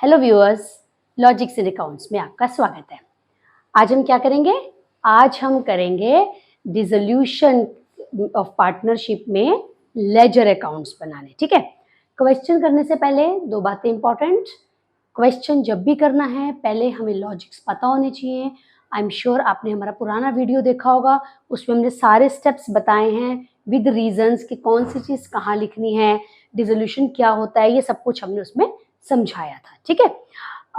Hello viewers, logics इन accounts में आपका स्वागत है। आज हम क्या करेंगे? आज हम करेंगे डिसोल्यूशन ऑफ पार्टनरशिप में लेजर अकाउंट्स बनाने। ठीक है, क्वेश्चन करने से पहले दो बातें इंपॉर्टेंट। क्वेश्चन जब भी करना है पहले हमें लॉजिक्स पता होने चाहिए। आई एम श्योर आपने हमारा पुराना वीडियो देखा होगा, उसमें हमने सारे स्टेप्स बताए हैं विद रीजंस कि कौन सी चीज़ कहाँ लिखनी है, डिसोल्यूशन क्या होता है, ये सब कुछ हमने उसमें समझाया था। ठीक है,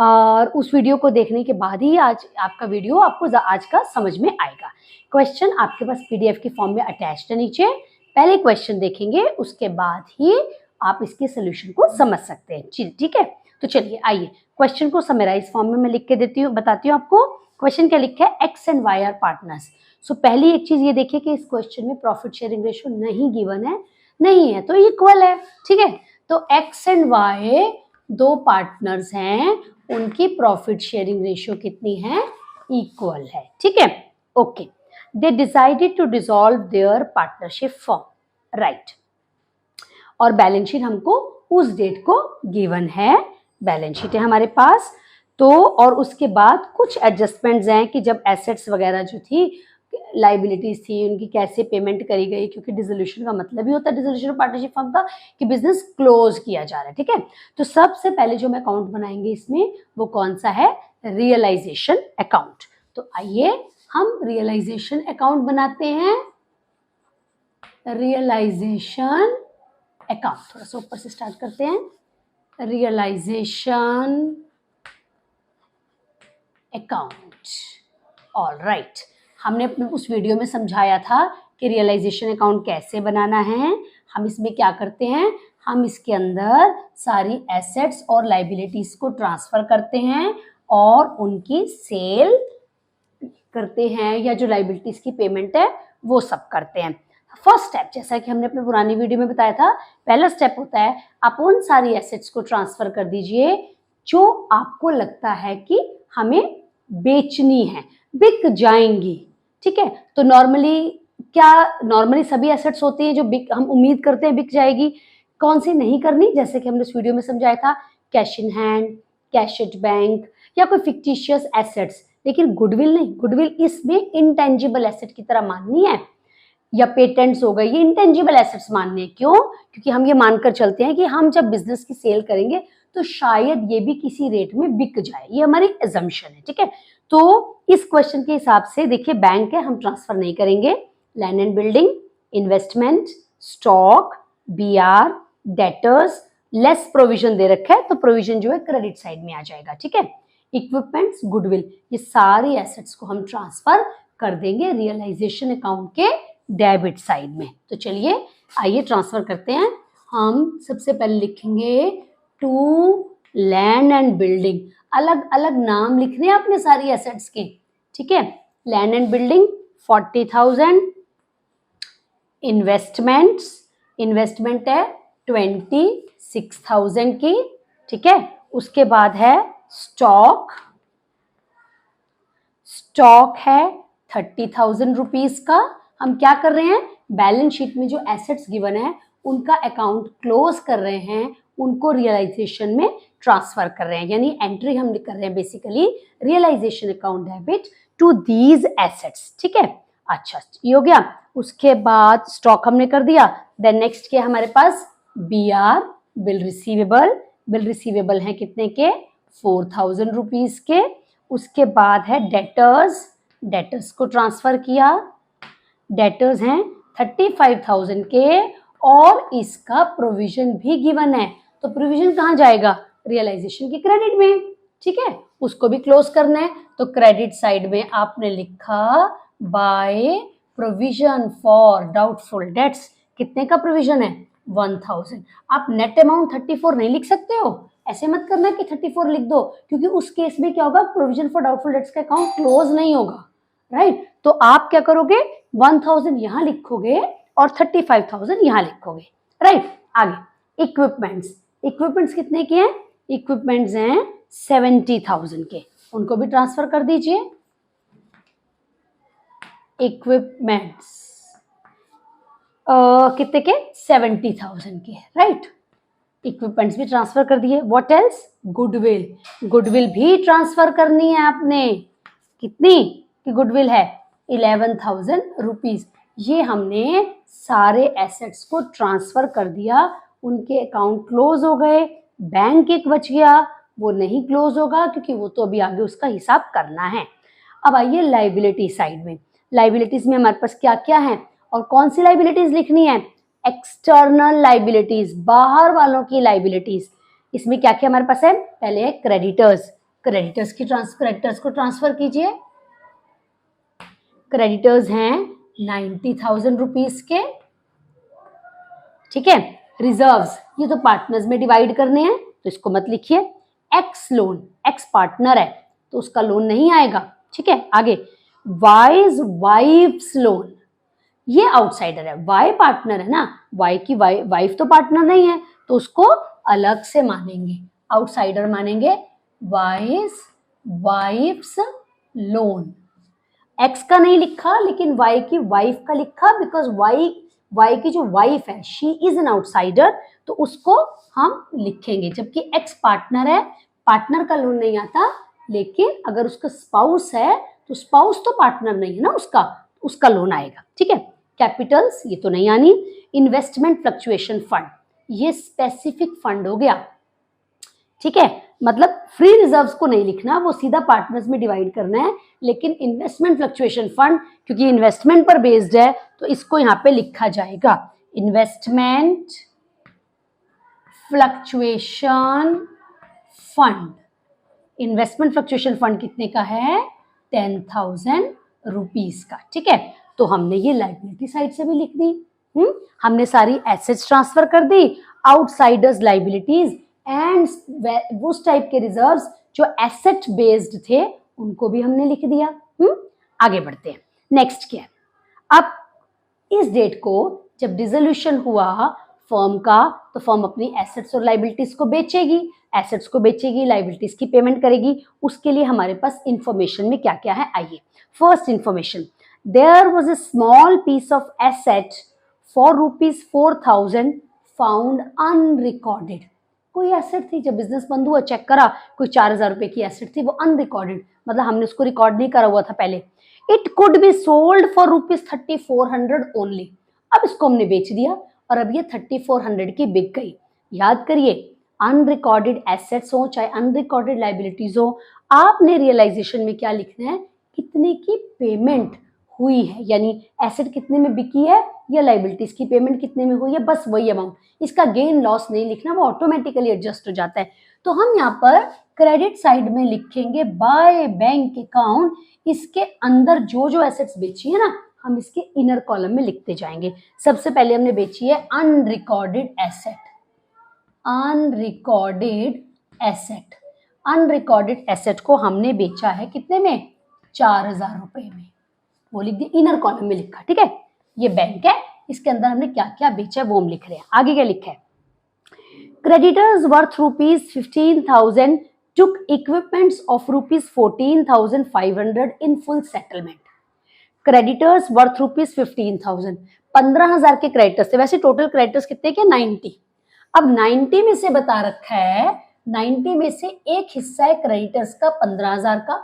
और उस वीडियो को देखने के बाद ही आज आपका वीडियो आपको आज का समझ में आएगा। क्वेश्चन आपके पास पीडीएफ के फॉर्म में अटैच्ड है नीचे। पहले क्वेश्चन देखेंगे, उसके बाद ही आप इसके सोल्यूशन को समझ सकते हैं। ठीक है, तो चलिए आइए क्वेश्चन को समराइज फॉर्म में मैं लिख के देती हूँ, बताती हूँ आपको। क्वेश्चन क्या लिखा है? X and Y are partners. So पहली एक चीज ये देखिए कि इस क्वेश्चन में प्रॉफिट शेयरिंग रेशियो नहीं गिवन है, नहीं है तो इक्वल है। ठीक है, तो एक्स एंड वाई दो पार्टनर्स हैं, उनकी प्रॉफिट शेयरिंग रेशियो कितनी है? इक्वल है। ठीक है, okay. They decided to dissolve their partnership form, right. और बैलेंस शीट हमको उस डेट को गिवन है, बैलेंस शीट है हमारे पास। तो और उसके बाद कुछ एडजस्टमेंट्स हैं कि जब एसेट्स वगैरह जो थी, लाइबिलिटीज थी, उनकी कैसे पेमेंट करी गई, क्योंकि डिसोल्यूशन का मतलब ही होता है डिसोल्यूशन ऑफ पार्टनरशिप फर्म का कि बिजनेस क्लोज किया जा रहा है। ठीक है, तो सबसे पहले जो हम अकाउंट बनाएंगे इसमें वो कौन सा है? Realisation account. तो आइए हम रियलाइजेशन अकाउंट बनाते हैं। रियलाइजेशन अकाउंट थोड़ा सा ऊपर से स्टार्ट करते हैं। Realisation account, all right. हमने अपने उस वीडियो में समझाया था कि रियलाइजेशन अकाउंट कैसे बनाना है। हम इसमें क्या करते हैं? हम इसके अंदर सारी एसेट्स और लाइबिलिटीज को ट्रांसफर करते हैं और उनकी सेल करते हैं, या जो लाइबिलिटीज की पेमेंट है वो सब करते हैं। फर्स्ट स्टेप, जैसा कि हमने अपने पुरानी वीडियो में बताया था, पहला स्टेप होता है आप उन सारी एसेट्स को ट्रांसफर कर दीजिए जो आपको लगता है कि हमें बेचनी है, बिक जाएंगी। ठीक है, तो नॉर्मली सभी एसेट्स होती हैं जो हम उम्मीद करते हैं बिक जाएगी। कौन सी नहीं करनी? जैसे कि हमने उस वीडियो में समझाया था, cash in hand, cash at bank, या कोई फिक्टिशियस एसेट्स। लेकिन गुडविल नहीं, गुडविल इसमें इंटेंजिबल एसेट की तरह माननी है, या पेटेंट्स हो गए, ये इंटेंजिबल एसेट्स मानने हैं। क्यों? क्योंकि हम ये मानकर चलते हैं कि हम जब बिजनेस की सेल करेंगे तो शायद ये भी किसी रेट में बिक जाए, ये हमारी एजम्पशन है। ठीक है, तो इस क्वेश्चन के हिसाब से देखिए, बैंक है, हम ट्रांसफर नहीं करेंगे। Land and building, investment, stock, BR, debtors, less provision दे रखा है तो प्रोविजन जो है क्रेडिट साइड में आ जाएगा। ठीक है, इक्विपमेंट्स, गुडविल, ये सारी एसेट्स को हम ट्रांसफर कर देंगे रियलाइजेशन अकाउंट के डेबिट साइड में। तो चलिए आइए ट्रांसफर करते हैं। हम सबसे पहले लिखेंगे टू लैंड एंड बिल्डिंग। अलग अलग नाम लिखने हैं अपने सारी एसेट्स के। ठीक है, land and building 40,000, investments, investment है 26,000 की। ठीक है, उसके बाद है स्टॉक, स्टॉक है 30,000 रुपीज का। हम क्या कर रहे हैं? बैलेंस शीट में जो एसेट्स गिवन है उनका अकाउंट क्लोज कर रहे हैं, उनको रियलाइजेशन में ट्रांसफर कर रहे हैं, यानी एंट्री हम कर रहे हैं basically realisation account debit to these assets. ठीक है, अच्छा ये हो गया। उसके बाद स्टॉक हमने कर दिया। देन नेक्स्ट क्या हमारे पास? BR, bill receivable. Bill receivable है कितने के? 4,000 रुपीज के। उसके बाद है डेटर्स, डेटर्स को ट्रांसफर किया। डेटर्स हैं 35,000 के और इसका प्रोविजन भी गिवन है, तो प्रोविजन कहाँ जाएगा? रियलाइजेशन की क्रेडिट में। ठीक है, उसको भी क्लोज करना है, तो क्रेडिट साइड में आपने लिखा by provision for doubtful debts. कितने का प्रोविजन है? 1,000। आप नेट अमाउंट 34 नहीं लिख सकते हो, ऐसे मत करना कि 34 लिख दो, क्योंकि उस केस में क्या होगा? प्रोविजन फॉर डाउटफुल डेट्स का अकाउंट क्लोज नहीं होगा, राइट। तो आप क्या करोगे? 1,000 यहां लिखोगे और 35,000 यहां लिखोगे, राइट। आगे इक्विपमेंट्स, इक्विपमेंट्स कितने के हैं? इक्विपमेंट्स हैं 70,000 के, उनको भी ट्रांसफर कर दीजिए। इक्विपमेंट्स कितने के? 70,000 के, राइट। इक्विपमेंट्स भी ट्रांसफर कर दिए। What else? गुडविल, गुडविल भी ट्रांसफर करनी है आपने। कितनी की गुडविल है? 11,000 रुपीज। ये हमने सारे एसेट्स को ट्रांसफर कर दिया, उनके अकाउंट क्लोज हो गए। बैंक एक बच गया, वो नहीं क्लोज होगा क्योंकि वो तो अभी आगे उसका हिसाब करना है। अब आइए लाइबिलिटी साइड में। लाइबिलिटीज में हमारे पास क्या क्या है और कौन सी लाइबिलिटीज लिखनी है? एक्सटर्नल लाइबिलिटीज, बाहर वालों की लाइबिलिटीज। इसमें क्या क्या हमारे पास है? पहले है क्रेडिटर्स, क्रेडिटर्स को ट्रांसफर कीजिए। क्रेडिटर्स हैं 90,000 रुपीज के, ठीक है। रिजर्व्स, ये तो पार्टनर्स में डिवाइड करने हैं तो इसको मत लिखिए। एक्स लोन, एक्स पार्टनर है तो उसका लोन नहीं आएगा, ठीक है। आगे वाइज वाइफ्स लोन, ये आउटसाइडर है, वाई पार्टनर है ना, वाई की वाइफ तो पार्टनर नहीं है तो उसको अलग से मानेंगे, आउटसाइडर मानेंगे। वाइज वाइफ्स लोन, एक्स का नहीं लिखा लेकिन वाई की वाइफ का लिखा, बिकॉज वाई की जो वाइफ है शी इज एन आउटसाइडर तो उसको हम लिखेंगे। जबकि एक्स पार्टनर है, पार्टनर का लोन नहीं आता, लेकिन अगर उसका स्पाउस है तो स्पाउस तो पार्टनर नहीं है ना उसका लोन आएगा, ठीक है। कैपिटल्स, ये तो नहीं आनी। इन्वेस्टमेंट फ्लक्चुएशन फंड, ये स्पेसिफिक फंड हो गया, ठीक है। मतलब फ्री रिजर्व्स को नहीं लिखना, वो सीधा पार्टनर्स में डिवाइड करना है। लेकिन इन्वेस्टमेंट फ्लक्चुएशन फंड क्योंकि इन्वेस्टमेंट पर बेस्ड है तो इसको यहाँ पे लिखा जाएगा investment fluctuation fund. Investment fluctuation fund कितने का है? 10,000 रुपीज का, ठीक है। तो हमने ये लाइबिलिटी साइड से भी लिख दी। हमने सारी एसेट्स ट्रांसफर कर दी, आउटसाइडर्स लाइबिलिटीज एंड उस टाइप के रिजर्व्स जो एसेट बेस्ड थे उनको भी हमने लिख दिया। आगे बढ़ते हैं। नेक्स्ट क्या है? अब इस डेट को जब डिसोल्यूशन हुआ फर्म का तो फर्म अपनी एसेट्स और लाइबिलिटीज को बेचेगी, एसेट्स को बेचेगी, लाइबिलिटीज की पेमेंट करेगी। उसके लिए हमारे पास इंफॉर्मेशन में क्या क्या है आइए। First information, there was a small piece of asset for ₹4,000 found unrecorded. कोई एसेट थी, जब बिजनेस बंद हुआ चेक करा, कोई 4,000 रुपए की एसेट थी, वो अनरिकॉर्डेड, मतलब हमने उसको रिकॉर्ड नहीं करा हुआ था पहले। It could be sold for ₹3,400 only. अब इसको हमने बेच दिया और अब ये 3,400 की बिक गई। याद करिए, अनरिकॉर्डेड एसेट्स हो चाहे अनरिकॉर्डेड लाइबिलिटीज हो, आपने रियलाइजेशन में क्या लिखना है? कितने की पेमेंट हुई है, यानी एसेट कितने में बिकी है या लाइबिलिटीज की पेमेंट कितने में हुई है, बस वही अमाउंट। इसका गेन लॉस नहीं लिखना, वो ऑटोमेटिकली एडजस्ट हो जाता है। तो हम यहाँ पर क्रेडिट साइड में लिखेंगे बाय बैंक अकाउंट। इसके अंदर जो जो एसेट्स बेची है ना, हम इसके इनर कॉलम में लिखते जाएंगे। सबसे पहले हमने बेची है unrecorded asset. Unrecorded asset, unrecorded asset को हमने बेचा है कितने में? 4,000 रुपए में। वो लिख दिया, इनर कॉलम में लिखा, ठीक है। ये बैंक है, इसके अंदर हमने क्या क्या बेचा है वो हम लिख रहे हैं। आगे क्या लिखा है? Creditors worth ₹15,000 took equipments of ₹14,500 in full settlement. Creditors worth ₹15,000, 15,000 के क्रेडिटर्स थे। वैसे टोटल क्रेडिटर्स कितने के? 90। अब 90 में से बता रखा है, 90 में से एक हिस्सा है क्रेडिटर्स का 15,000 का।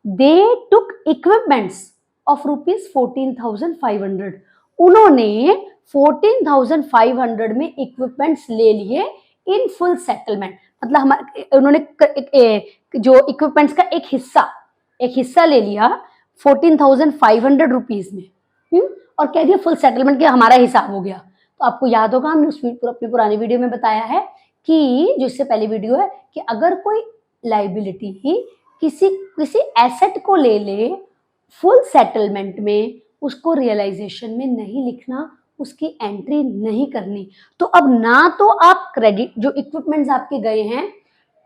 दे टुक इक्विपमेंट्स ऑफ ₹14,500। उन्होंने 14,500 में इक्विपमेंट्स ले लिए इन फुल सेटलमेंट। मतलब हमारे उन्होंने जो इक्विपमेंट्स का एक हिस्सा ले लिया 14,500 रुपीज में, और कह दिया फुल सेटलमेंट के हमारा हिसाब हो गया। तो आपको याद होगा, हमने उस अपनी पुरानी वीडियो में बताया है कि जो इससे पहले वीडियो है कि अगर कोई लाइबिलिटी ही किसी एसेट को ले ले फुल सेटलमेंट में, उसको रियलाइजेशन में नहीं लिखना, उसकी एंट्री नहीं करनी। तो अब ना तो आप क्रेडिट, जो इक्विपमेंट्स आपके गए हैं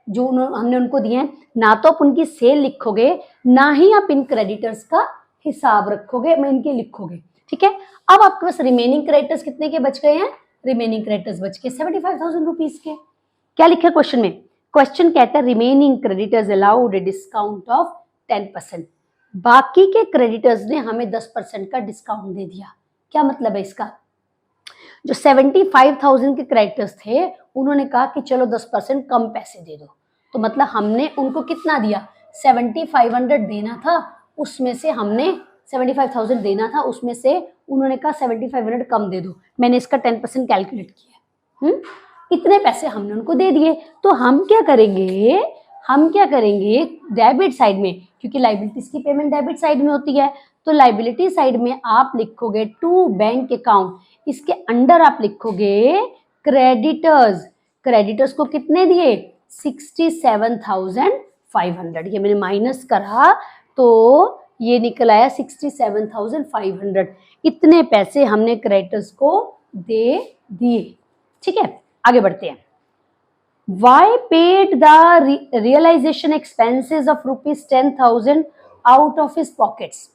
जो हमने उनको दिए हैं, ना तो आप उनकी सेल लिखोगे, ना ही आप इन क्रेडिटर्स का हिसाब रखोगे, मैं इनके लिखोगे, ठीक है। अब आपके पास रिमेनिंग क्रेडिटर्स कितने के बच गए हैं? रिमेनिंग क्रेडिटर्स बच के 75,000 रुपीज के। क्या लिखा है क्वेश्चन में? क्वेश्चन कहता है remaining creditors allowed a discount of 10%। बाकी के क्रेडिटर्स ने हमें 10% का डिस्काउंट दे दिया। क्या मतलब है इसका? जो 75,000 के क्रेडिटर्स थे उन्होंने कहा कि चलो 10% कम पैसे दे दो, तो मतलब हमने उनको कितना दिया, 7500 देना था, उसमें से हमने 75,000 देना था, उसमें से उन्होंने कहा 7500 कम दे दो, मैंने इसका 10% कैलकुलेट किया, इतने पैसे हमने उनको दे दिए। तो हम क्या करेंगे डेबिट साइड में, क्योंकि लाइबिलिटीज की पेमेंट डेबिट साइड में होती है, तो लाइबिलिटी साइड में आप लिखोगे टू बैंक अकाउंट, इसके अंडर आप लिखोगे क्रेडिटर्स। क्रेडिटर्स को कितने दिए, 67,500, ये मैंने माइनस करा तो ये निकल आया 67,500, इतने पैसे हमने क्रेडिटर्स को दे दिए। ठीक है, आगे बढ़ते हैं। Why paid the realization expenses of ₹10,000 out of his pockets?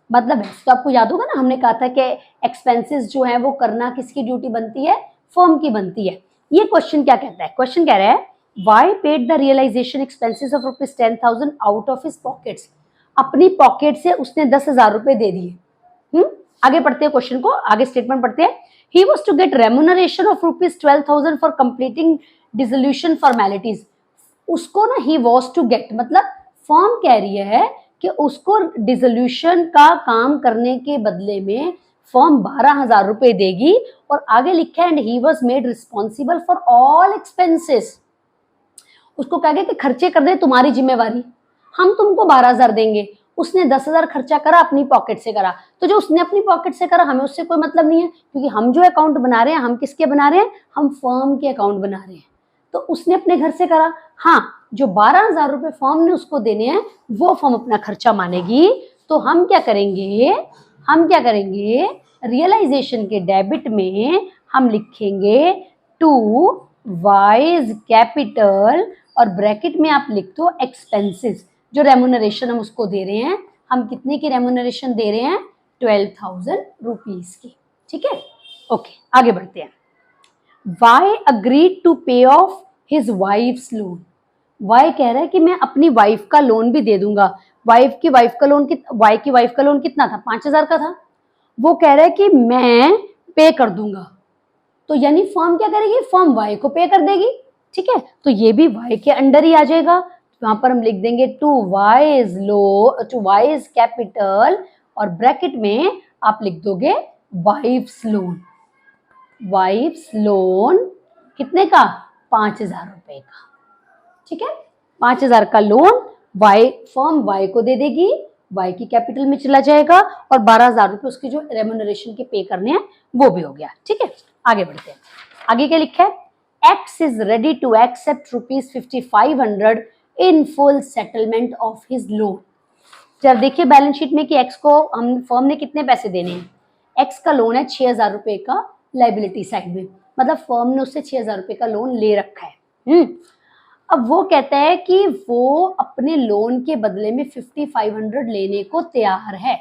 मतलब है तो आपको याद होगा ना, हमने कहा था कि एक्सपेंसेस जो है वो करना किसकी ड्यूटी बनती है, फर्म की बनती है। ये क्वेश्चन क्या कहता है, क्वेश्चन कह रहा है Y paid the realisation expenses of ₹10,000 out of his pockets, अपनी पॉकेट से उसने 10,000 रुपए दे दिए। आगे पढ़ते हैं क्वेश्चन को, आगे स्टेटमेंट पढ़ते हैं। He was to get remuneration of ₹12,000 for completing dissolution formalities. उसको ना he was to get मतलब फर्म कह रही है कि उसको डिसोल्यूशन का काम करने के बदले में फर्म 12,000 रुपए देगी, और आगे लिखा है and he was made responsible for all expenses. उसको कहा गया कि खर्चे कर दे, तुम्हारी जिम्मेवारी, हम तुमको 12,000 देंगे। उसने 10,000 खर्चा करा, अपनी पॉकेट से करा, तो जो उसने अपनी पॉकेट से करा हमें उससे कोई मतलब नहीं है, क्योंकि हम जो अकाउंट बना रहे हैं हम किसके बना रहे हैं, हम फर्म के अकाउंट बना रहे हैं। तो उसने अपने घर से करा, हाँ जो 12,000 रुपए फर्म ने उसको देने हैं वो फर्म अपना खर्चा मानेगी। तो हम क्या करेंगे रियलाइजेशन के डेबिट में हम लिखेंगे टू वाइज कैपिटल, और ब्रैकेट में आप लिख दो एक्सपेंसेस, जो रेम्यूनरेशन हम उसको दे रहे हैं, हम कितने की रेम्यूनरेशन दे रहे हैं, 12,000 रुपीज की। ठीक है, ओके आगे बढ़ते हैं। Y agreed to pay off his wife's loan, Y कह रहा है कि मैं अपनी वाइफ का लोन भी दे दूंगा। वाई की वाइफ का लोन कितना था, 5,000 का था, वो कह रहा है कि मैं पे कर दूंगा। तो यानी फर्म क्या करेगी, फर्म वाई को पे कर देगी। ठीक है, तो ये भी वाई के अंडर ही आ जाएगा। वहां पर हम लिख देंगे टू वाइज कैपिटल, और ब्रैकेट में आप लिख दोगे वाइफ्स लोन। वाइफ्स लोन कितने का, 5,000 रुपए का। ठीक है, 5,000 का लोन फर्म वाई को दे देगी, वाई की कैपिटल में चला जाएगा, और 12,000 रुपए उसकी जो रेम्यूनरेशन के पे करने हैं वो भी हो गया। ठीक है, आगे बढ़ते हैं। आगे क्या लिखा है, X is ready to accept ₹5,500 in full settlement of his loan. जब देखिए बैलेंस शीट में कि एक्स को हम फर्म ने कितने पैसे देने हैं, एक्स का लोन है 6,000 रुपए का लाइबिलिटी साइड में, मतलब फर्म ने उससे 6,000 रुपए का लोन ले रखा है। अब वो कहता है कि वो अपने लोन के बदले में 5,500 लेने को तैयार है,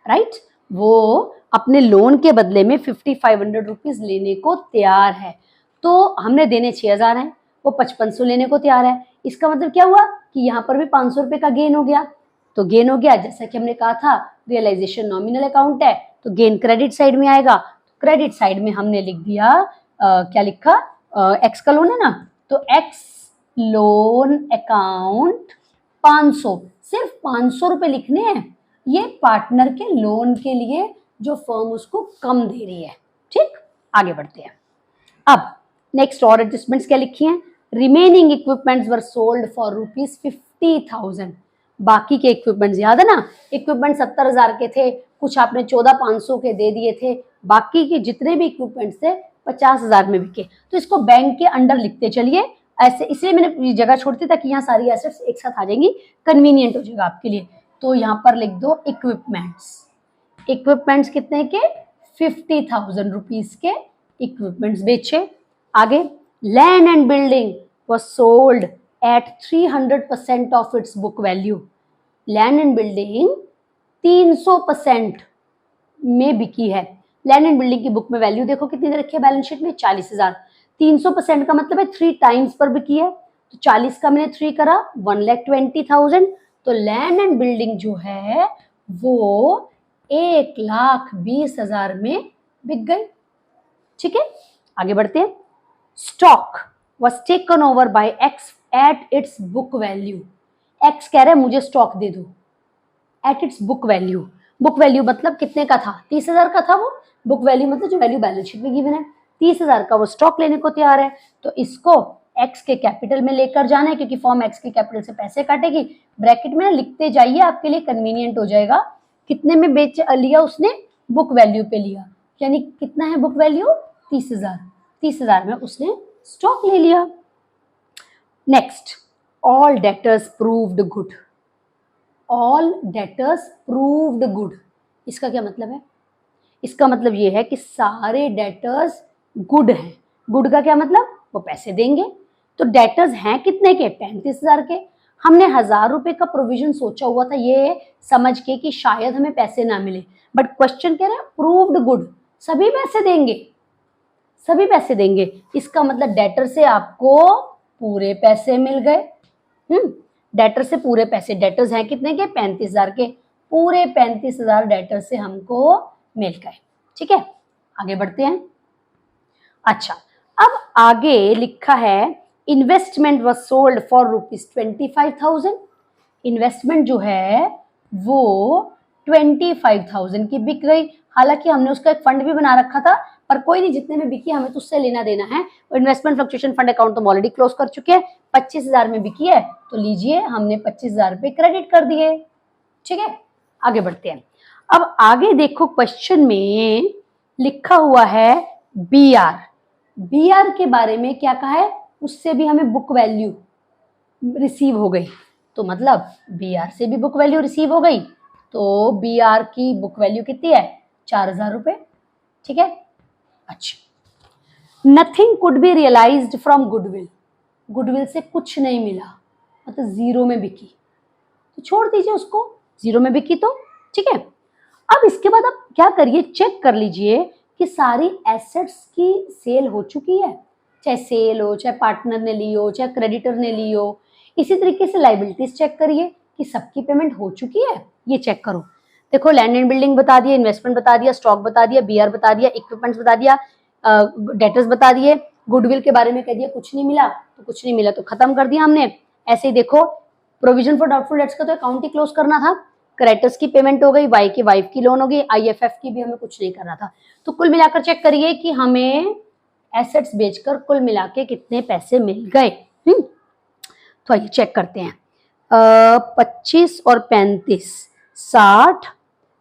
राइट? वो अपने लोन के बदले में 5,500 रुपीज लेने को तैयार है। तो हमने देने 6,000 है, वो 5,500 लेने को तैयार है। इसका मतलब क्या हुआ कि यहाँ पर भी 500 रुपए का गेन हो गया। तो गेन हो गया, जैसा कि हमने कहा था रियलाइजेशन नॉमिनल अकाउंट है तो गेन क्रेडिट साइड में आएगा। क्रेडिट साइड में हमने लिख दिया क्या लिखा, एक्स का लोन है ना, तो एक्स लोन अकाउंट 500, सिर्फ 500 रुपए लिखने हैं, ये पार्टनर के लोन के लिए जो फर्म उसको कम दे रही है। ठीक, आगे बढ़ते हैं। अब नेक्स्ट और एडजस्टमेंट्स क्या लिखी हैं, remaining equipments were sold for ₹50,000। बाकी के इक्विपमेंट्स याद है ना, इक्विपमेंट 70,000 के थे, कुछ आपने 14,500 के दे दिए थे, बाकी के जितने भी इक्विपमेंट्स थे 50,000 में बिके। तो इसको बैंक के अंडर लिखते चलिए ऐसे, इसलिए मैंने जगह छोड़ती ताकि यहाँ सारी एसेट्स एक साथ आ जाएंगी, कन्वीनियंट हो जाएगा आपके लिए। तो यहाँ पर लिख दो इक्विपमेंट्स। इक्विपमेंट्स कितने के, 50,000 रुपीज के इक्विपमेंट्स बेचे। आगे land and building was sold at 300% of its book value। Land and building 300% में बिकी है। लैंड एंड बिल्डिंग की बुक में वैल्यू देखो कितनी रखी है बैलेंस शीट में, 40,000। 300% का मतलब है 3 टाइम्स पर बिकी है, तो 40 का मैंने 3 करा 1,20,000। तो लैंड एंड बिल्डिंग जो है वो 1,20,000 में बिक गए। ठीक है, आगे बढ़ते हैं। Stock was taken over bye x at its book value. X कह रहा है मुझे स्टॉक दे दो at its book value. Book value मतलब कितने का था, 30,000 का था वो। बुक वैल्यू मतलब जो वैल्यू बैलेंस शीट में गिवन है, 30,000 का वो स्टॉक लेने को तैयार है। तो इसको एक्स के कैपिटल में लेकर जाना है, क्योंकि फॉर्म एक्स के कैपिटल से पैसे काटेगी। ब्रैकेट में लिखते जाइए, आपके लिए कन्वीनियंट हो जाएगा। कितने में बेच लिया उसने, बुक वैल्यू पे लिया, यानी कितना है बुक वैल्यू, 30,000। 30,000 में उसने स्टॉक ले लिया। Next, all debtors proved good. All debtors proved good, इसका क्या मतलब है? इसका मतलब ये है कि सारे डेटर्स गुड हैं। गुड का क्या मतलब, वो पैसे देंगे। तो डेटर्स हैं कितने के, 35,000 के। हमने 1,000 रुपए का प्रोविजन सोचा हुआ था ये समझ के कि शायद हमें पैसे ना मिले, बट क्वेश्चन कह रहा है प्रूव्ड गुड, सभी पैसे देंगे, सभी पैसे देंगे। इसका मतलब डेटर से आपको पूरे पैसे मिल गए। डेटर से पूरे पैसे, डेटर्स हैं कितने के, 35,000 के, पूरे 35,000 डेटर से हमको मिल गए। ठीक है, आगे बढ़ते हैं। अच्छा, अब आगे लिखा है investment was sold for ₹25,000। Investment जो है वो 25,000 की बिक गई। हालांकि हमने उसका एक फंड भी बना रखा था, पर कोई नहीं, जितने में बिकी हमें तो उससे लेना देना है। इन्वेस्टमेंट फ्लक्चुएशन फंड अकाउंट तो ऑलरेडी क्लोज कर चुके हैं। 25,000 में बिकी है तो लीजिए, हमने 25,000 रुपए क्रेडिट कर दिए। ठीक है, आगे बढ़ते हैं। अब आगे देखो, क्वेश्चन में लिखा हुआ है बीआर। बीआर के बारे में क्या कहा है, उससे भी हमें बुक वैल्यू रिसीव हो गई। तो मतलब बीआर से भी बुक वैल्यू रिसीव हो गई, तो बीआर की बुक वैल्यू कितनी है, 4,000 रुपए। ठीक है, अच्छा, nothing could be realised from goodwill. Goodwill से कुछ नहीं मिला, मतलब जीरो में बिकी, तो छोड़ दीजिए उसको, जीरो में बिकी तो। ठीक है, अब इसके बाद आप क्या करिए, चेक कर लीजिए कि सारी एसेट्स की सेल हो चुकी है, चाहे सेल हो, चाहे पार्टनर ने ली हो, चाहे क्रेडिटर ने ली हो। इसी तरीके से लाइबिलिटीज चेक करिए कि सबकी पेमेंट हो चुकी है, ये चेक करो। देखो, लैंड एंड बिल्डिंग बता दिया, इन्वेस्टमेंट बता दिया, स्टॉक बता दिया, बीआर बता दिया, इक्विपमेंट्स बता दिया, डेटर्स बता दिए, गुडविल के बारे में कह दिया कुछ नहीं मिला, तो कुछ नहीं मिला तो खत्म कर दिया हमने। ऐसे ही देखो, प्रोविजन फॉर डाउटफुल डेट्स का तो अकाउंट ही क्लोज करना था, क्रेडिटर्स की पेमेंट हो गई, वाई की वाइफ की लोन हो गई, आईएफएफ की भी हमें कुछ नहीं करना था। तो कुल मिलाकर चेक करिए कि हमें एसेट्स बेचकर कुल मिला के कितने पैसे मिल गए। तो आइए चेक करते हैं। 25 और 35, 60,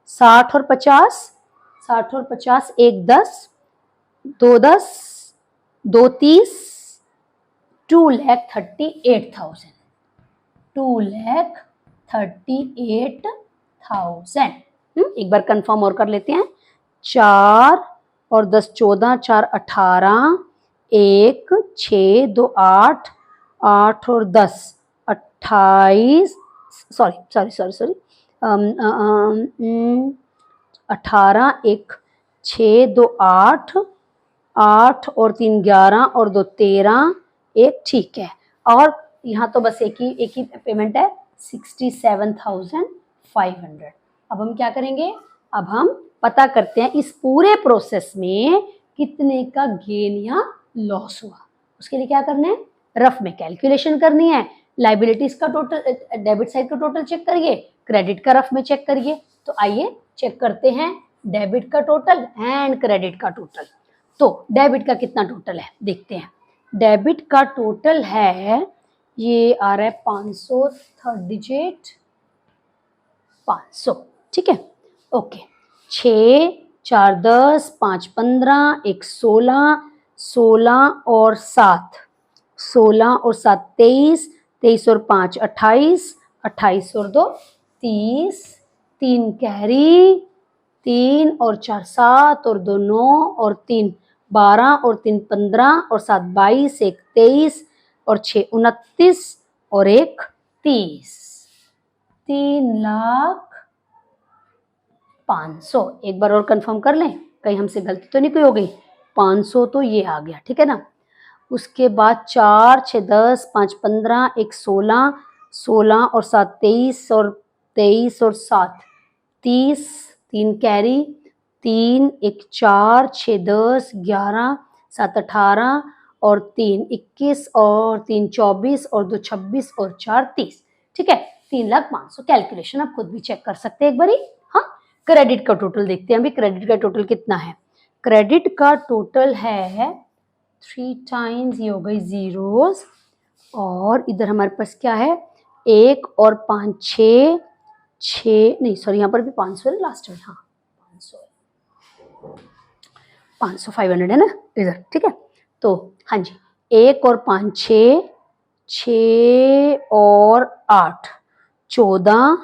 60 और 50, 60 और 50, 1 10, 2 10, 2 30, 2,38,000, 2,38,000। एक बार कंफर्म और कर लेते हैं। 4 और 10 14, 4 18, 1 6 2 8, 8 और 10 28, सॉरी 18, 1 6 2 8, 8 और 3 11 और 2 13, 1 ठीक है। और यहाँ तो बस एक ही पेमेंट है, 67,500। अब हम क्या करेंगे, अब हम पता करते हैं इस पूरे प्रोसेस में कितने का गेन या लॉस हुआ। उसके लिए क्या करना है, रफ में कैलकुलेशन करनी है। लाइबिलिटीज का टोटल, डेबिट साइड का टोटल चेक करिए, क्रेडिट का रफ में चेक करिए। तो आइए चेक करते हैं डेबिट का टोटल एंड क्रेडिट का टोटल। तो डेबिट का कितना टोटल है देखते हैं। डेबिट का टोटल है, ये आ रहा है 500, थर्ड डिजिट 500। ठीक है, ओके। 6 4 10, 5 15, 1 16, 16 और 7, 16 और 7 23, 23 और 5 28, 28 और 2 30, 3 कैरी, 3 और 4 7 और 2 9 और 3 12 और 3 15 और 7 22, 1 23 और 6 29 और 1 30, 3,05,000। एक बार और कंफर्म कर लें, कहीं हमसे गलती तो नहीं कोई हो गई। 500 तो ये आ गया, ठीक है ना। उसके बाद 4 6 10, 5 15, 1 16, 16 और 7 23 और 23 और 7 30, 3 कैरी, 3, 1 4, 6 10, 11, 7 18 और 3 21 और 3 24 और 2 26 और 4 30। ठीक है, 3,05,000। कैलकुलेशन आप खुद भी चेक कर सकते हैं एक बारी। हाँ, क्रेडिट का टोटल देखते हैं अभी। क्रेडिट का टोटल कितना है? क्रेडिट का टोटल है 3 टाइम्स, ये हो गई जीरोस, और इधर हमारे पास क्या है? 1 और 5 6 6 नहीं सॉरी, यहाँ पर भी 500 है लास्ट में। हाँ 500 500 है ना इधर। ठीक है, तो हाँ जी, 1 और 5 6 6 और 8 14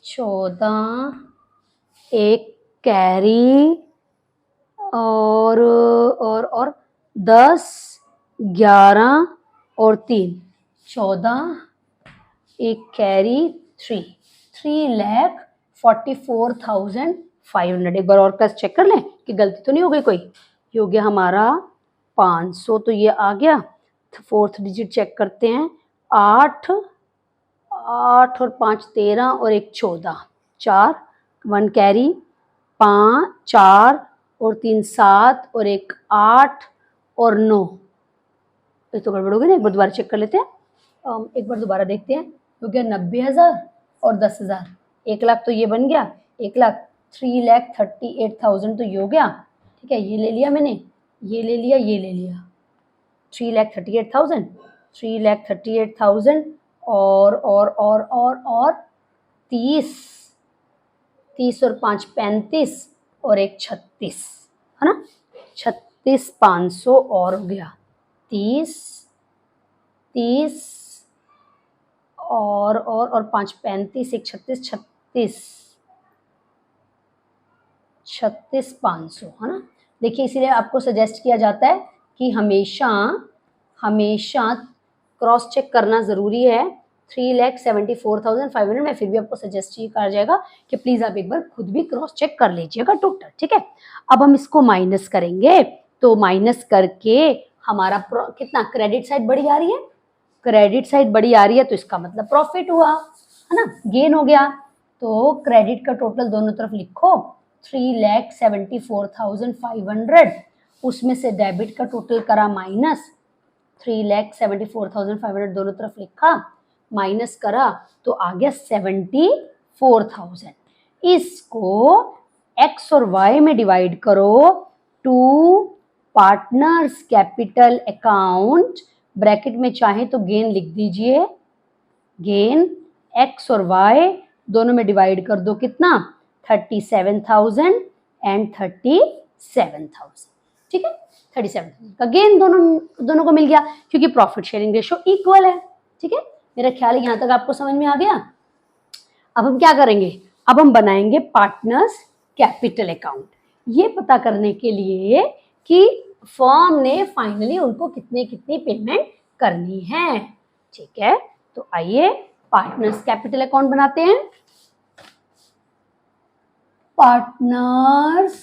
14, एक कैरी और 10 11 और 3 14, एक कैरी 3,44,500। एक बार और कस चेक कर लें कि गलती तो नहीं हो गई कोई। ये हो गया हमारा 500, तो ये आ गया। फोर्थ डिजिट चेक करते हैं। 8 और 5 13 और 1 14, 4 1 कैरी, 5 4 और 3 7 और 1 8 और 9। ये तो गड़बड़ हो गई ना, एक बार दोबारा चेक कर लेते हैं। एक बार दोबारा देखते हैं। हो गया 90,000 और 10,000, 1 लाख तो ये बन गया। 1 लाख 3,38,000 तो ये हो गया। ठीक है, ये ले लिया मैंने, ये ले लिया, ये ले लिया। 3,38,000 3,38,000 और 30 और 5 35 और 1 36, है ना? 36,500 और हो गया 30 और 5 35 1 36 36,500, है ना? देखिए, इसीलिए आपको सजेस्ट किया जाता है कि हमेशा क्रॉस चेक करना ज़रूरी है। 3,74,500 में फिर भी आपको सजेस्ट ये कहा जाएगा कि प्लीज़ आप एक बार खुद भी क्रॉस चेक कर लीजिएगा टोटल। ठीक है, अब हम इसको माइनस करेंगे, तो माइनस करके हमारा कितना क्रेडिट साइड बड़ी आ रही है। क्रेडिट साइड बड़ी आ रही है तो इसका मतलब प्रॉफिट हुआ, है ना, गेन हो गया। तो क्रेडिट का टोटल दोनों तरफ लिखो 3,74,500, उसमें से डेबिट का टोटल करा माइनस 3,74,500, दोनों तरफ लिखा, माइनस करा तो आ गया 74,000। इसको एक्स और वाई में डिवाइड करो। To partners capital account, bracket में चाहे तो गेन लिख दीजिए। गेन एक्स और वाई दोनों में डिवाइड कर दो, कितना? 37,000 एंड 37,000। ठीक है, 37,000 का गेन दोनों को मिल गया, क्योंकि प्रॉफिट शेयरिंग रेशो इक्वल है। ठीक है, मेरा ख्याल है यहाँ तक आपको समझ में आ गया। अब हम क्या करेंगे? अब हम बनाएंगे पार्टनर्स कैपिटल अकाउंट, ये पता करने के लिए कि फर्म ने फाइनली उनको कितनी पेमेंट करनी है। ठीक है, तो आइए पार्टनर्स कैपिटल अकाउंट बनाते हैं। पार्टनर्स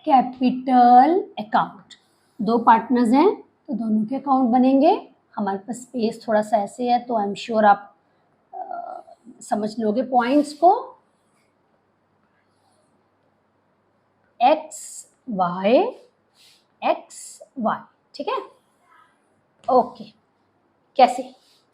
कैपिटल अकाउंट, 2 पार्टनर्स हैं तो दोनों के अकाउंट बनेंगे। हमारे पास स्पेस थोड़ा सा ऐसे है, तो आई एम श्योर आप समझ लोगे पॉइंट्स को। एक्स वाई, ठीक है, ओके। कैसे?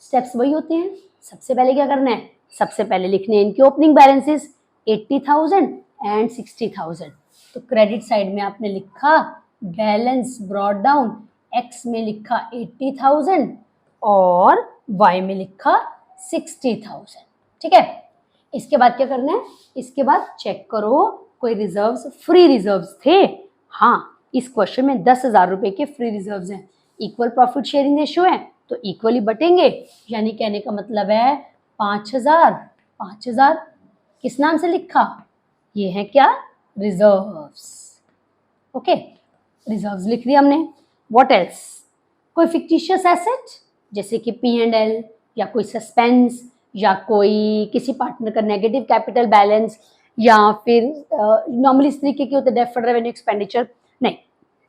स्टेप्स वही होते हैं। सबसे पहले क्या करना है? सबसे पहले लिखने हैं इनके ओपनिंग बैलेंसेस 80,000 एंड 60,000। तो क्रेडिट साइड में आपने लिखा बैलेंस ब्रॉट डाउन, एक्स में लिखा 80,000 और वाई में लिखा 60,000। ठीक है, इसके बाद क्या करना है? इसके बाद चेक करो कोई रिजर्व्स, फ्री रिजर्व्स थे। हाँ, इस क्वेश्चन में 10,000 रुपए के फ्री रिजर्व्स हैं। इक्वल प्रॉफिट शेयरिंग रेशियो है तो इक्वली बटेंगे, यानी कहने का मतलब है 5,000 किस नाम से लिखा? ये है क्या? रिजर्व्स। ओके, रिजर्व्स लिख दिया हमने। What else? कोई फिक्टिशियस एसेट जैसे कि P&L या कोई सस्पेंस या कोई किसी पार्टनर का नेगेटिव कैपिटल बैलेंस, या फिर नॉर्मली इस तरीके के होते डेफर्ड रेवेन्यू एक्सपेंडिचर। नहीं,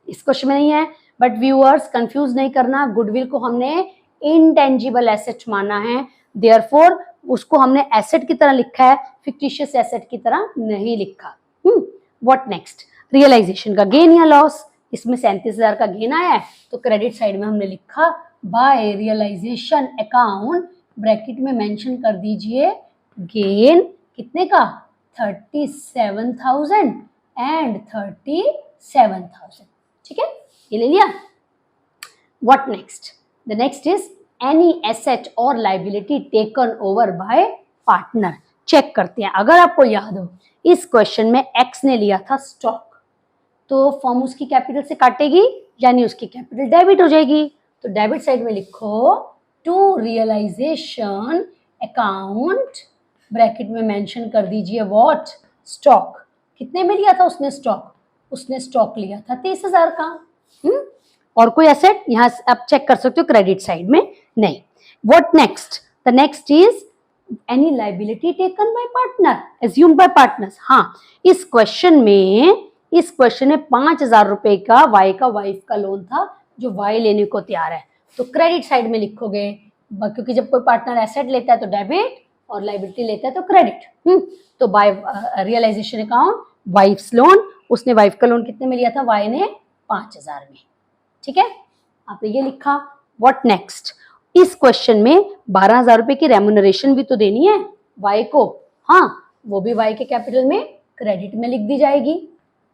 इस क्वेश्चन में नहीं है। बट व्यूअर्स कंफ्यूज नहीं करना, गुडविल को हमने इनटेंजिबल एसेट माना है, देयरफॉर उसको हमने एसेट की तरह लिखा है, फिक्टिशियस एसेट की तरह नहीं लिखा। व्हाट नेक्स्ट, रियलाइजेशन का गेन या लॉस, इसमें 37,000 का गेन आया है तो क्रेडिट साइड में हमने लिखा बाय रियलाइजेशन अकाउंट, ब्रैकेट में मेंशन कर दीजिए गेन कितने का, 37,000 एंड 37,000, ठीक है, ये ले लिया। What next, the next is any asset और liability taken over by partner. Check करते हैं, अगर आपको याद हो इस क्वेश्चन में एक्स ने लिया था स्टॉक, तो फर्म उसकी कैपिटल से काटेगी यानी उसकी कैपिटल डेबिट हो जाएगी, तो डेबिट साइड में लिखो टू रियलाइजेशन अकाउंट, ब्रैकेट में मेंशन कर दीजिए व्हाट, स्टॉक, कितने में लिया था उसने स्टॉक, उसने स्टॉक लिया था 30,000 का। और कोई एसेट यहाँ आप चेक कर सकते हो क्रेडिट साइड में नहीं। What next, the next is any liability taken by partner, assume bye partners. हाँ, इस क्वेश्चन में 5,000 रुपए का वाई का वाइफ का लोन था जो वाई लेने को तैयार है, तो क्रेडिट साइड में लिखोगे, क्योंकि जब कोई पार्टनर एसेट लेता है तो डेबिट और लाइबिलिटी लेता है तो क्रेडिट। तो by realisation account wife's loan, उसने वाइफ का लोन कितने में लिया था, वाई ने 5,000 में, ठीक है, आपने ये लिखा। व्हाट नेक्स्ट, इस क्वेश्चन में 12,000 रुपए की रेम्यूनरेशन भी तो देनी है वाई को, हाँ, वो भी वाई के कैपिटल में क्रेडिट में लिख दी जाएगी,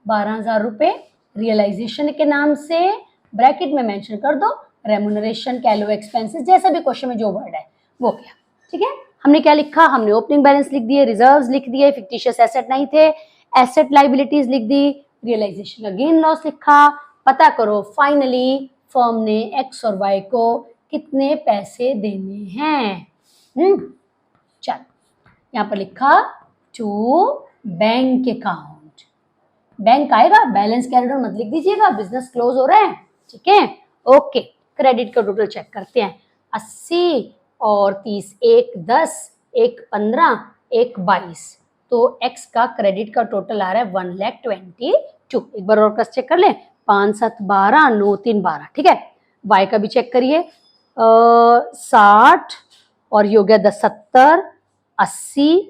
12,000 रुपए रियलाइजेशन के नाम से, ब्रैकेट में मेंशन कर दो रेम्यूनरेशन, कैलो एक्सपेंसेस, जैसा भी क्वेश्चन में जो वर्ड है वो क्या, ठीक है। हमने क्या लिखा, हमने ओपनिंग बैलेंस लिख दिए, रिजर्व्स लिख दिए, फिक्टिशियस एसेट नहीं थे, एसेट लाइबिलिटीज लिख दी, रियलाइजेशन का गेन लॉस लिखा। पता करो फाइनली फर्म ने एक्स और वाई को कितने पैसे देने हैं। चल, यहाँ पर लिखा टू बैंक अकाउंट, बैंक आएगा, बैलेंस कैरिड ऑन मत लिख दीजिएगा, बिजनेस क्लोज हो रहा है, ठीक है, ओके। क्रेडिट का टोटल चेक करते हैं, 80 और 30, एक 10, एक 15, एक 22, तो एक्स का क्रेडिट का टोटल आ रहा है 1,22,000। एक बार और क्रॉस चेक कर ले, 5 7 12, 9 3 12, ठीक है। वाई का भी चेक करिए, 60 और ये हो गया 10 70, 80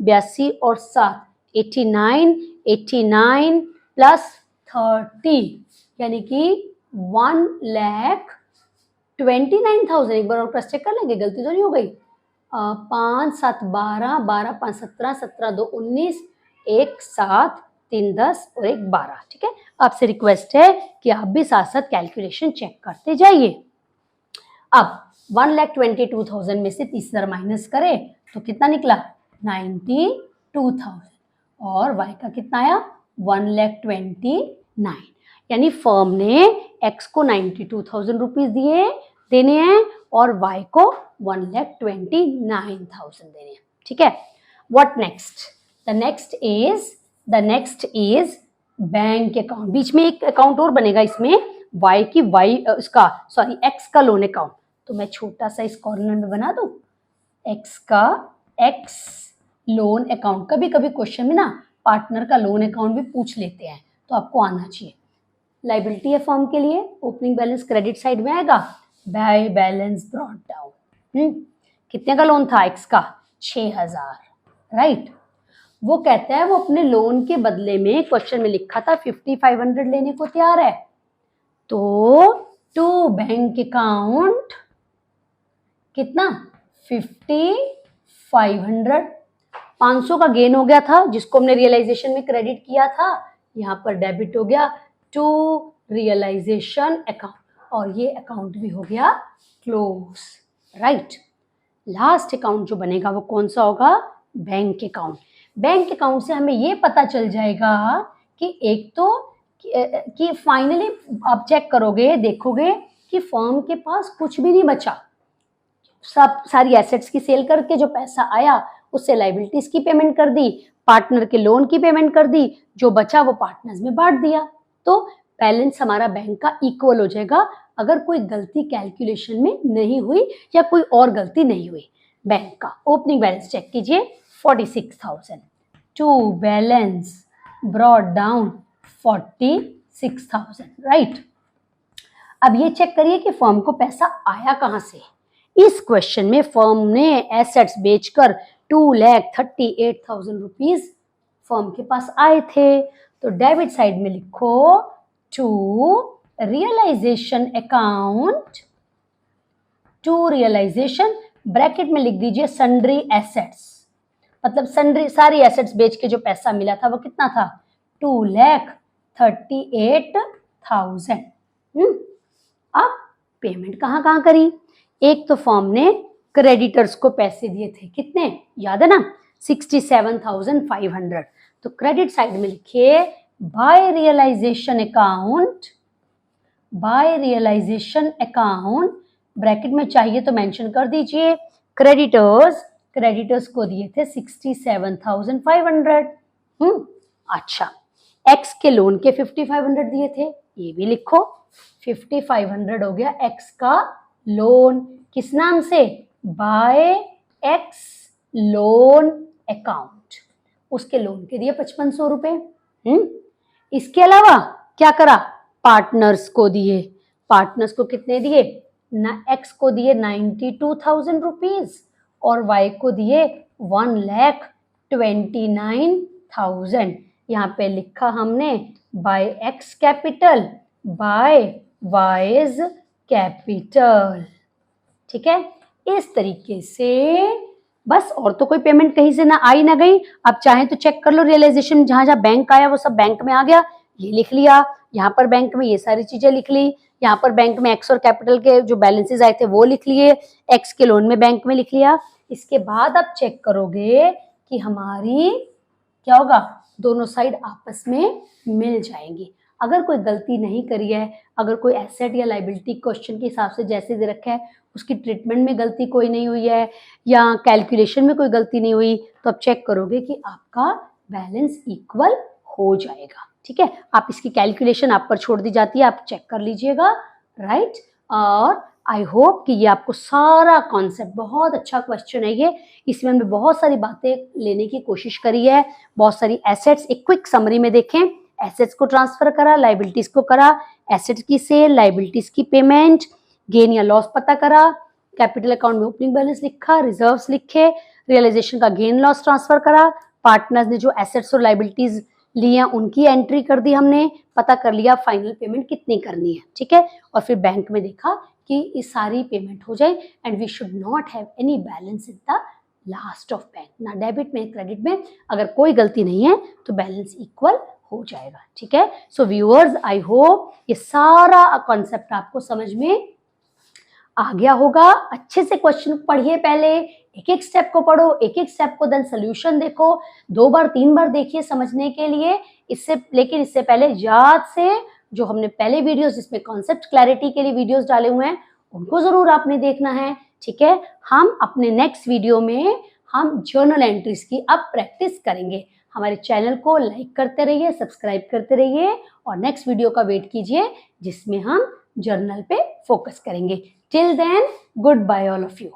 82 और 7 89 प्लस 30 यानी कि 1,29,000। एक बार और क्रॉस चेक कर लेंगे, गलती तो नहीं हो गई। 5 7 12, 12 5 17, 17 2 19, 1 7 3 10 और 1 12, ठीक है। आपसे रिक्वेस्ट है कि आप भी साथ साथ कैलकुलेशन चेक करते जाइए। अब 1,22,000 में से 30,000 माइनस करें तो कितना निकला, 92,000, और वाई का कितना आया, 1,29,000, यानी फर्म ने एक्स को 92,000 रुपीज देने हैं और वाई को 1,29,000 देने हैं, ठीक है। What next, the next is bank account. बीच में एक अकाउंट और बनेगा इसमें, एक्स का लोन अकाउंट, तो मैं छोटा सा इस कॉर्नर में बना दूं, एक्स लोन अकाउंट। कभी कभी क्वेश्चन में ना पार्टनर का लोन अकाउंट भी पूछ लेते हैं, तो आपको आना चाहिए। लाइबिलिटी है फर्म के लिए, ओपनिंग बैलेंस क्रेडिट साइड में आएगा, बाय बैलेंस ब्रॉट डाउन। कितने का लोन था एक्स का, 6,000, राइट। वो कहता है वो अपने लोन के बदले में, क्वेश्चन में लिखा था 5,500 लेने को तैयार है, तो टू बैंक अकाउंट कितना, 5,500, 500 का गेन हो गया था जिसको हमने रियलाइजेशन में क्रेडिट किया था, यहाँ पर डेबिट हो गया टू रियलाइजेशन अकाउंट, और ये अकाउंट भी हो गया क्लोज, राइट। लास्ट अकाउंट जो बनेगा वो कौन सा होगा, बैंक अकाउंट। बैंक अकाउंट से हमें ये पता चल जाएगा कि एक तो कि फाइनली आप चेक करोगे, देखोगे कि फर्म के पास कुछ भी नहीं बचा, सारी एसेट्स की सेल करके जो पैसा आया उससे लाइबिलिटीज की पेमेंट कर दी, पार्टनर के लोन की पेमेंट कर दी, जो बचा वो पार्टनर्स में बांट दिया, तो बैलेंस हमारा बैंक का इक्वल हो जाएगा अगर कोई गलती कैलकुलेशन में नहीं हुई या कोई और गलती नहीं हुई। बैंक का ओपनिंग बैलेंस चेक कीजिए, 46,000, to balance brought down 46,000, right. अब ये चेक करिए कि फर्म को पैसा आया कहां से। इस क्वेश्चन में फर्म ने एसेट्स बेचकर 2,38,000 रुपीज फर्म के पास आए थे। तो डेबिट साइड में लिखो to realisation account, to realisation, bracket में लिख दीजिए सन्ड्री एसेट्स, मतलब सन्ड्री सारी एसेट्स बेच के जो पैसा मिला था वो कितना था, 2,38,000। अब पेमेंट कहाँ कहाँ करी, एक तो फर्म ने क्रेडिटर्स को पैसे दिए थे, कितने याद है ना, 67,500। तो क्रेडिट साइड में लिखिए by realisation account, by realisation account, bracket में चाहिए तो मेंशन कर दीजिए, क्रेडिटर्स को दिए थे 67,500। अच्छा, एक्स के लोन के 5,500 दिए थे, ये भी लिखो, 5,500 हो गया एक्स का लोन, किस नाम से, बाय एक्स लोन अकाउंट, उसके लोन के दिए 5,500 रुपए। इसके अलावा क्या करा, पार्टनर्स को दिए, पार्टनर्स को कितने दिए ना, एक्स को दिए 92,000 रुपीज और वाई को दिए 1,29,000। यहाँ पे लिखा हमने by X capital, by Y's capital, ठीक है। इस तरीके से बस, और तो कोई पेमेंट कहीं से ना आई ना गई। अब चाहे तो चेक कर लो रियलाइजेशन, जहां जहां बैंक आया वो सब बैंक में आ गया, ये लिख लिया, यहाँ पर बैंक में ये सारी चीजें लिख ली, यहाँ पर बैंक में एक्स और कैपिटल के जो बैलेंसेस आए थे वो लिख लिए, एक्स के लोन में बैंक में लिख लिया। इसके बाद आप चेक करोगे कि हमारी क्या होगा, दोनों साइड आपस में मिल जाएंगी। अगर कोई गलती नहीं करी है, अगर कोई एसेट या लाइबिलिटी क्वेश्चन के हिसाब से जैसे दे रखा है उसकी ट्रीटमेंट में गलती कोई नहीं हुई है या कैलकुलेशन में कोई गलती नहीं हुई, तो आप चेक करोगे कि आपका बैलेंस इक्वल हो जाएगा, ठीक है। आप इसकी कैलकुलेशन आप पर छोड़ दी जाती है, आप चेक कर लीजिएगा, राइट। और आई होप कि ये आपको सारा कॉन्सेप्ट, बहुत अच्छा क्वेश्चन है ये, इसमें हमने बहुत सारी बातें लेने की कोशिश करी है, बहुत सारी एसेट्स, एक क्विक समरी में देखें, एसेट्स को ट्रांसफर करा, लाइबिलिटीज को करा, एसेट्स की सेल, लाइबिलिटीज की पेमेंट, गेन या लॉस पता करा, कैपिटल अकाउंट में ओपनिंग बैलेंस लिखा, रिजर्व्स लिखे, रियलाइजेशन का गेन लॉस ट्रांसफर करा, पार्टनर्स ने जो एसेट्स और लाइबिलिटीज ली हैं उनकी एंट्री कर दी हमने, पता कर लिया फाइनल पेमेंट कितनी करनी है, ठीक है। और फिर बैंक में देखा कि इस सारी पेमेंट हो जाए and we should not have any balance in the last of bank, ना डेबिट में क्रेडिट में अगर कोई गलती नहीं है तो बैलेंस इक्वल हो जाएगा, ठीक है। सो व्यूअर्स, आई होप ये सारा कॉन्सेप्ट आपको समझ में आ गया होगा। अच्छे से क्वेश्चन पढ़िए, पहले एक एक स्टेप को पढ़ो, एक एक स्टेप को देन सोल्यूशन देखो, 2 बार 3 बार देखिए समझने के लिए, लेकिन इससे पहले याद से जो हमने पहले वीडियोस जिसमें कॉन्सेप्ट क्लैरिटी के लिए वीडियोस डाले हुए हैं उनको जरूर आपने देखना है, ठीक है। हम अपने नेक्स्ट वीडियो में हम जर्नल एंट्रीज की अब प्रैक्टिस करेंगे। हमारे चैनल को लाइक करते रहिए, सब्सक्राइब करते रहिए और नेक्स्ट वीडियो का वेट कीजिए जिसमें हम जर्नल पे फोकस करेंगे। Till then, goodbye all of you.